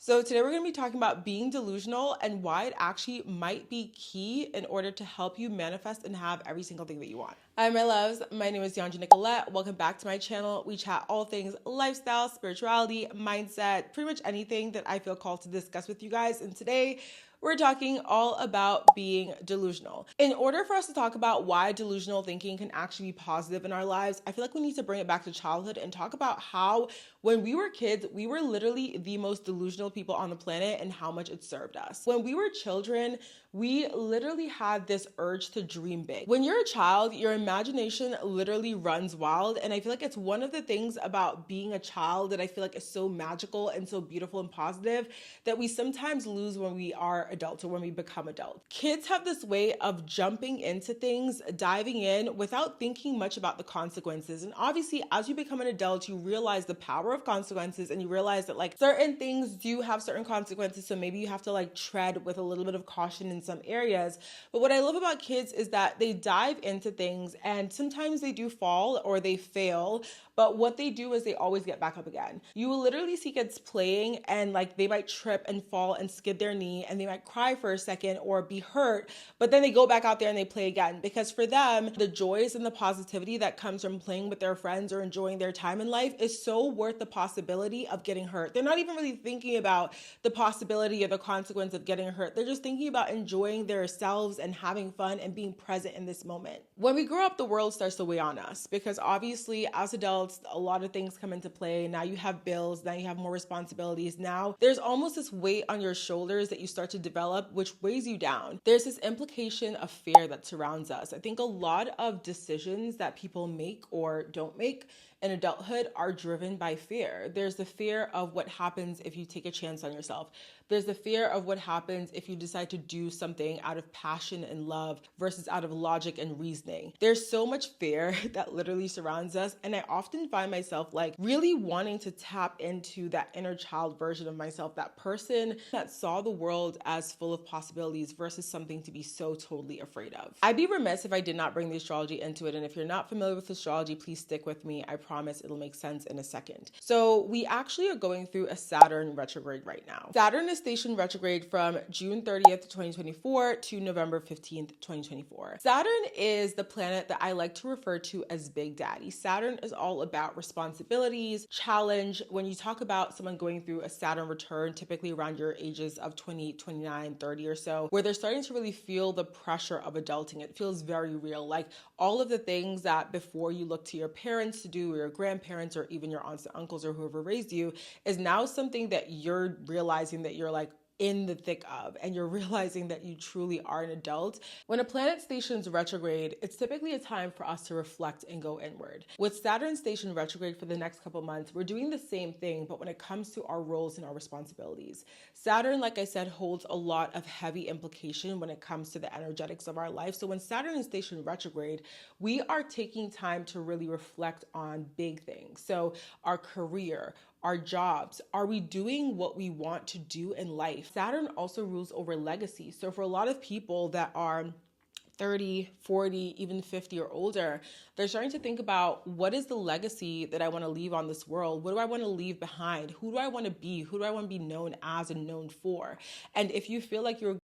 So today we're going to be talking about being delusional and why it actually might be key in order to help you manifest and have every single thing that you want. Hi, my loves. My name is Dheandra Nicolette. Welcome back to my channel. We chat all things lifestyle, spirituality, mindset, pretty much anything that I feel called to discuss with you guys. And today we're talking all about being delusional. In order for us to talk about why delusional thinking can actually be positive in our lives, I feel like we need to bring it back to childhood and talk about how when we were kids, we were literally the most delusional people on the planet and how much it served us. When we were children, we literally had this urge to dream big. When you're a child, your imagination literally runs wild. And I feel like it's one of the things about being a child that I feel like is so magical and so beautiful and positive that we sometimes lose when we are adults or when we become adults. Kids have this way of jumping into things, diving in without thinking much about the consequences. And obviously, as you become an adult, you realize the power of consequences and you realize that like certain things do have certain consequences. So maybe you have to like tread with a little bit of caution in some areas. But what I love about kids is that they dive into things and sometimes they do fall or they fail. But what they do is they always get back up again. You will literally see kids playing and like they might trip and fall and skid their knee and they might cry for a second or be hurt, but then they go back out there and they play again. Because for them, the joys and the positivity that comes from playing with their friends or enjoying their time in life is so worth the possibility of getting hurt. They're not even really thinking about the possibility or the consequence of getting hurt. They're just thinking about enjoying themselves and having fun and being present in this moment. When we grow up, the world starts to weigh on us because obviously as adults, a lot of things come into play. Now you have bills, now you have more responsibilities. Now there's almost this weight on your shoulders that you start to develop, which weighs you down. There's this implication of fear that surrounds us. I think a lot of decisions that people make or don't make in adulthood are driven by fear. There's the fear of what happens if you take a chance on yourself. There's the fear of what happens if you decide to do something out of passion and love versus out of logic and reasoning. There's so much fear that literally surrounds us. And I often find myself like really wanting to tap into that inner child version of myself, that person that saw the world as full of possibilities versus something to be so totally afraid of. I'd be remiss if I did not bring the astrology into it. And if you're not familiar with astrology, please stick with me. I promise it'll make sense in a second. So we actually are going through a Saturn retrograde right now. Saturn is stationed retrograde from June 30th, 2024 to November 15th, 2024. Saturn is the planet that I like to refer to as Big Daddy. Saturn is all about responsibilities, challenge. When you talk about someone going through a Saturn return, typically around your ages of 20, 29, 30 or so, where they're starting to really feel the pressure of adulting. It feels very real. Like all of the things that before you look to your parents to do or your grandparents or even your aunts and uncles or whoever raised you is now something that you're realizing that you're like in the thick of, and you're realizing that you truly are an adult. When a planet stations retrograde, it's typically a time for us to reflect and go inward. With Saturn stationed retrograde for the next couple months, we're doing the same thing, but when it comes to our roles and our responsibilities. Saturn, like I said, holds a lot of heavy implication when it comes to the energetics of our life. So when Saturn is stationed retrograde, we are taking time to really reflect on big things. So our career, our jobs, are we doing what we want to do in life? Saturn also rules over legacy. So for a lot of people that are 30, 40, even 50 or older, they're starting to think about what is the legacy that I want to leave on this world? What do I want to leave behind? Who do I want to be? Who do I want to be known as and known for? And if you feel like you're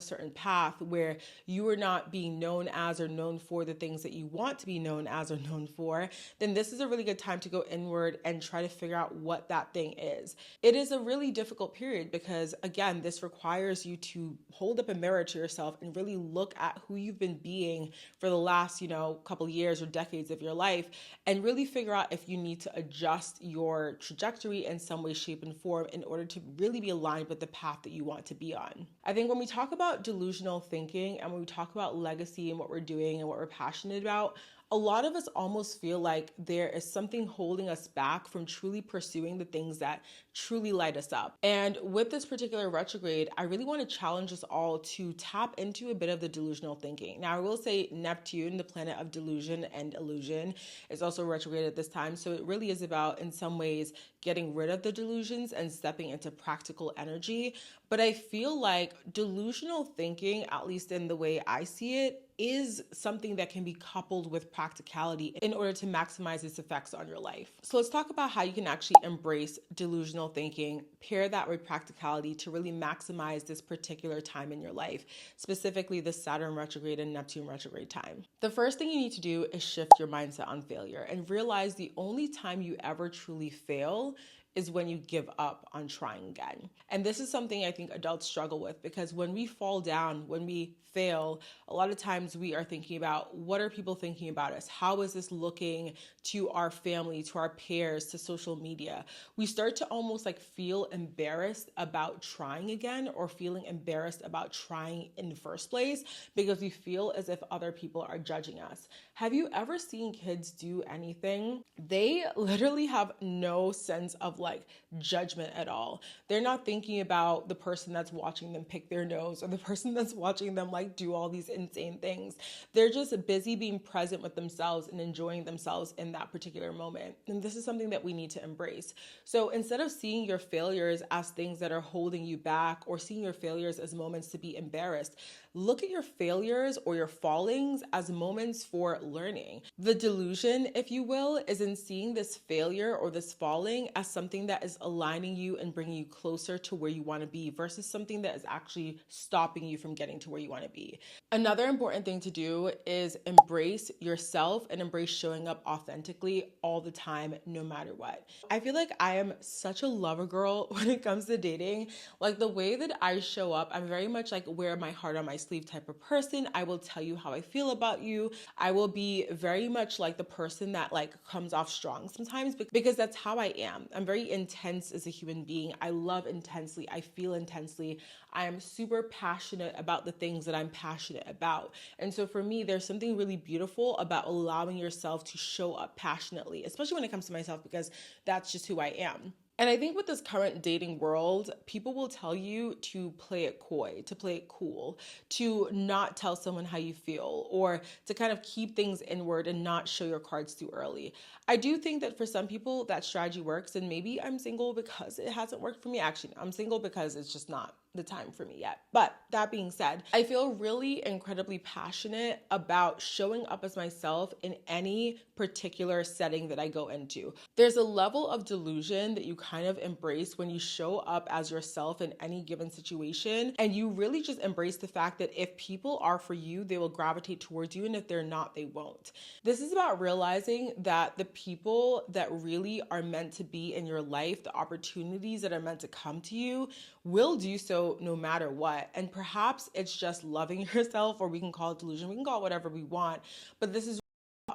certain path where you are not being known as or known for the things that you want to be known as or known for, then this is a really good time to go inward and try to figure out what that thing is. It is a really difficult period because, again, this requires you to hold up a mirror to yourself and really look at who you've been being for the last, couple years or decades of your life and really figure out if you need to adjust your trajectory in some way, shape, and form in order to really be aligned with the path that you want to be on. I think when we talk about delusional thinking and when we talk about legacy and what we're doing and what we're passionate about, a lot of us almost feel like there is something holding us back from truly pursuing the things that truly light us up. And with this particular retrograde, I really want to challenge us all to tap into a bit of the delusional thinking. Now, I will say Neptune, the planet of delusion and illusion, is also retrograde at this time. So it really is about, in some ways, getting rid of the delusions and stepping into practical energy. But I feel like delusional thinking, at least in the way I see it, is something that can be coupled with practicality in order to maximize its effects on your life. So let's talk about how you can actually embrace delusional thinking, pair that with practicality to really maximize this particular time in your life, specifically the Saturn retrograde and Neptune retrograde time. The first thing you need to do is shift your mindset on failure and realize the only time you ever truly fail is when you give up on trying again. And this is something I think adults struggle with, because when we fall down, when we fail, a lot of times we are thinking about, what are people thinking about us? How is this looking to our family, to our peers, to social media? We start to almost like feel embarrassed about trying again, or feeling embarrassed about trying in the first place, because we feel as if other people are judging us. Have you ever seen kids do anything? They literally have no sense of like judgment at all. They're not thinking about the person that's watching them pick their nose, or the person that's watching them like do all these insane things. They're just busy being present with themselves and enjoying themselves in that particular moment. And this is something that we need to embrace. So instead of seeing your failures as things that are holding you back, or seeing your failures as moments to be embarrassed, look at your failures or your fallings as moments for learning. The delusion, if you will, is in seeing this failure or this falling as something that is aligning you and bringing you closer to where you want to be, versus something that is actually stopping you from getting to where you want to be. Another important thing to do is embrace yourself and embrace showing up authentically all the time, no matter what. I feel like I am such a lover girl when it comes to dating. Like the way that I show up, I'm very much like wear my heart on my sleeve type of person. I will tell you how I feel about you. I will be very much like the person that like comes off strong sometimes, because that's how I am. I'm very intense as a human being. I love intensely. I feel intensely. I am super passionate about the things that I'm passionate about. And so for me, there's something really beautiful about allowing yourself to show up passionately, especially when it comes to myself, because that's just who I am. And I think with this current dating world, people will tell you to play it coy, to play it cool, to not tell someone how you feel, or to kind of keep things inward and not show your cards too early. I do think that for some people that strategy works, and maybe I'm single because it hasn't worked for me. Actually, I'm single because it's just not the time for me yet. But that being said, I feel really incredibly passionate about showing up as myself in any particular setting that I go into. There's a level of delusion that you kind of embrace when you show up as yourself in any given situation, and you really just embrace the fact that if people are for you, they will gravitate towards you, and if they're not, they won't. This is about realizing that the people that really are meant to be in your life, the opportunities that are meant to come to you, will do so no matter what. And perhaps it's just loving yourself, or we can call it delusion, we can call it whatever we want, but this is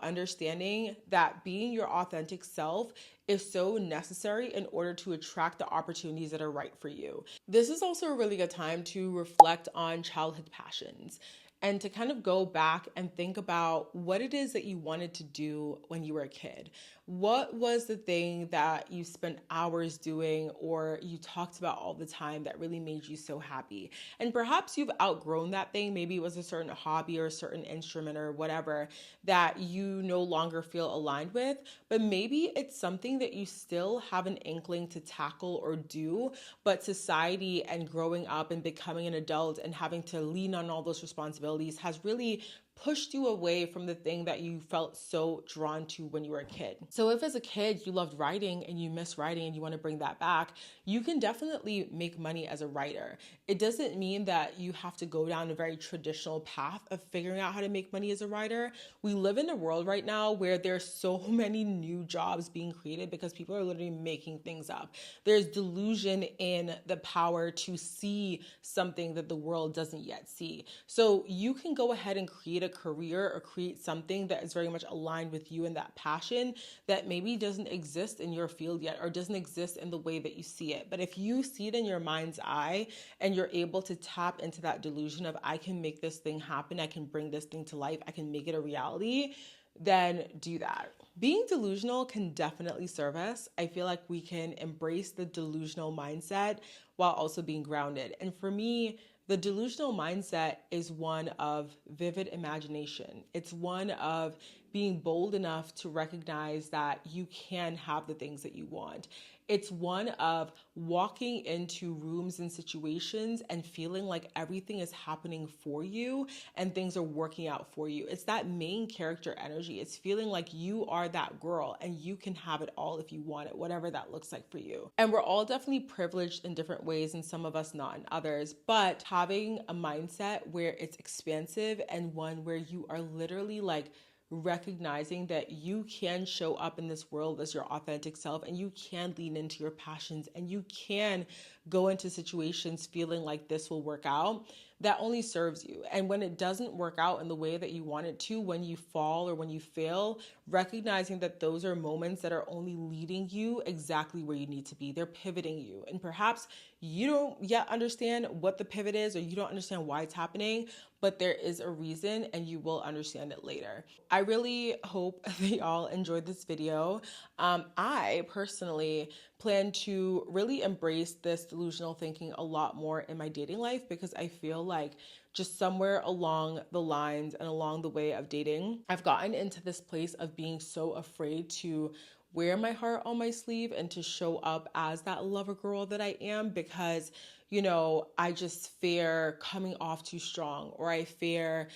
understanding that being your authentic self is so necessary in order to attract the opportunities that are right for you. This is also a really good time to reflect on childhood passions and to kind of go back and think about what it is that you wanted to do when you were a kid. What was the thing that you spent hours doing, or you talked about all the time, that really made you so happy? And perhaps you've outgrown that thing. Maybe it was a certain hobby or a certain instrument or whatever that you no longer feel aligned with, but maybe it's something that you still have an inkling to tackle or do, but society and growing up and becoming an adult and having to lean on all those responsibilities has really pushed you away from the thing that you felt so drawn to when you were a kid. So if as a kid you loved writing and you miss writing and you want to bring that back, you can definitely make money as a writer. It doesn't mean that you have to go down a very traditional path of figuring out how to make money as a writer. We live in a world right now where there's so many new jobs being created because people are literally making things up. There's delusion in the power to see something that the world doesn't yet see. So you can go ahead and create a career or create something that is very much aligned with you and that passion that maybe doesn't exist in your field yet, or doesn't exist in the way that you see it. But if you see it in your mind's eye and you're able to tap into that delusion of, I can make this thing happen, I can bring this thing to life, I can make it a reality, then do that. Being delusional can definitely serve us. I feel like we can embrace the delusional mindset while also being grounded. And for me, the delusional mindset is one of vivid imagination. It's one of being bold enough to recognize that you can have the things that you want. It's one of walking into rooms and situations and feeling like everything is happening for you and things are working out for you. It's that main character energy. It's feeling like you are that girl and you can have it all if you want it, whatever that looks like for you. And we're all definitely privileged in different ways, and some of us not in others, but having a mindset where it's expansive and one where you are literally like recognizing that you can show up in this world as your authentic self, and you can lean into your passions, and you can go into situations feeling like this will work out, that only serves you. And when it doesn't work out in the way that you want it to, when you fall or when you fail, recognizing that those are moments that are only leading you exactly where you need to be. They're pivoting you. And perhaps you don't yet understand what the pivot is, or you don't understand why it's happening, but there is a reason and you will understand it later. I really hope that y'all enjoyed this video. I personally plan to really embrace this delusional thinking a lot more in my dating life, because I feel like just somewhere along the lines and along the way of dating, I've gotten into this place of being so afraid to wear my heart on my sleeve and to show up as that lover girl that I am, because, you know, I just fear coming off too strong, or I fear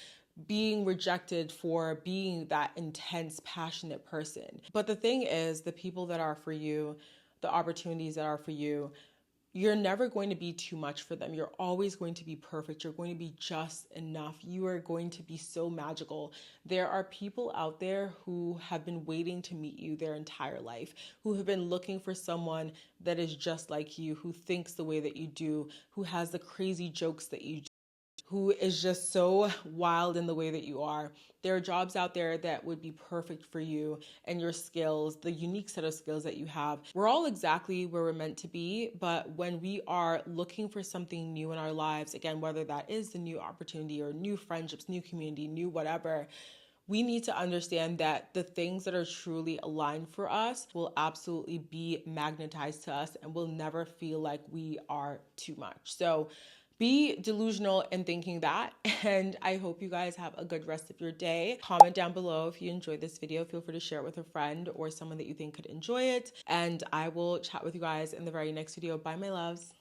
being rejected for being that intense, passionate person. But the thing is, the people that are for you, the opportunities that are for you, you're never going to be too much for them. You're always going to be perfect. You're going to be just enough. You are going to be so magical. There are people out there who have been waiting to meet you their entire life, who have been looking for someone that is just like you, who thinks the way that you do, who has the crazy jokes that you do, who is just so wild in the way that you are. There are jobs out there that would be perfect for you and your skills, the unique set of skills that you have. We're all exactly where we're meant to be, but when we are looking for something new in our lives, again, whether that is the new opportunity or new friendships, new community, new whatever, we need to understand that the things that are truly aligned for us will absolutely be magnetized to us and will never feel like we are too much. So be delusional in thinking that, and I hope you guys have a good rest of your day. Comment down below if you enjoyed this video. Feel free to share it with a friend or someone that you think could enjoy it, and I will chat with you guys in the very next video. Bye, my loves.